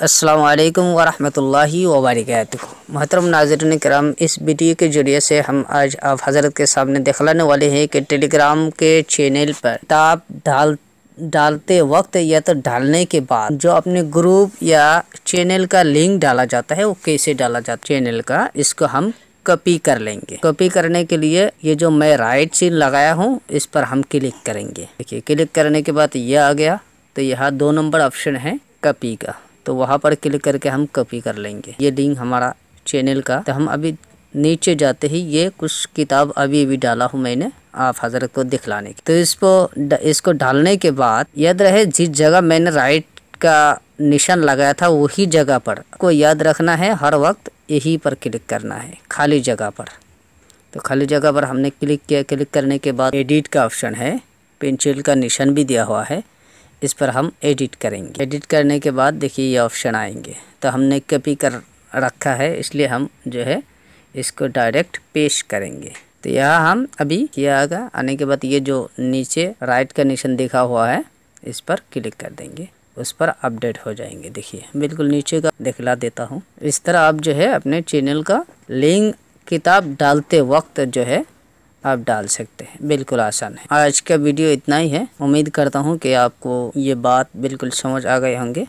अस्सलामु अलैकुम वरहमतुल्लाहि वबरकातुहू। मोहतरम नाज़रीन किराम, इस वीडियो के ज़रिए से हम आज आप हज़रत के सामने दिखलाने वाले हैं कि टेलीग्राम के चैनल पर किताब डालते वक्त या तो डालने के बाद जो अपने ग्रुप या चैनल का लिंक डाला जाता है वो कैसे डाला जाता है चैनल का, इसको हम कॉपी कर लेंगे। कॉपी करने के लिए ये जो मैं राइट सीन लगाया हूँ इस पर हम क्लिक करेंगे। देखिए, क्लिक करने के बाद ये आ गया, तो यहाँ 2 नंबर ऑप्शन है कॉपी का, तो वहाँ पर क्लिक करके हम कॉपी कर लेंगे ये लिंक हमारा चैनल का। तो हम अभी नीचे जाते ही ये कुछ किताब अभी डाला हूँ मैंने आप हजरत को दिखलाने की। तो इसको डालने के बाद याद रहे जिस जगह मैंने राइट का निशान लगाया था वही जगह पर को याद रखना है, हर वक्त यही पर क्लिक करना है खाली जगह पर। तो खाली जगह पर हमने क्लिक किया। क्लिक करने के बाद एडिट का ऑप्शन है, पेंसिल का निशान भी दिया हुआ है, इस पर हम एडिट करेंगे। एडिट करने के बाद देखिए ये ऑप्शन आएंगे। तो हमने कॉपी कर रखा है इसलिए हम जो है इसको डायरेक्ट पेस्ट करेंगे। तो यहाँ हम अभी किया आगा आने के बाद ये जो नीचे राइट का निशान दिखा हुआ है इस पर क्लिक कर देंगे, उस पर अपडेट हो जाएंगे। देखिए बिल्कुल नीचे का दिखला देता हूँ। इस तरह आप जो है अपने चैनल का लिंक किताब डालते वक्त जो है आप डाल सकते हैं, बिल्कुल आसान है। आज का वीडियो इतना ही है। उम्मीद करता हूँ कि आपको ये बात बिल्कुल समझ आ गए होंगे।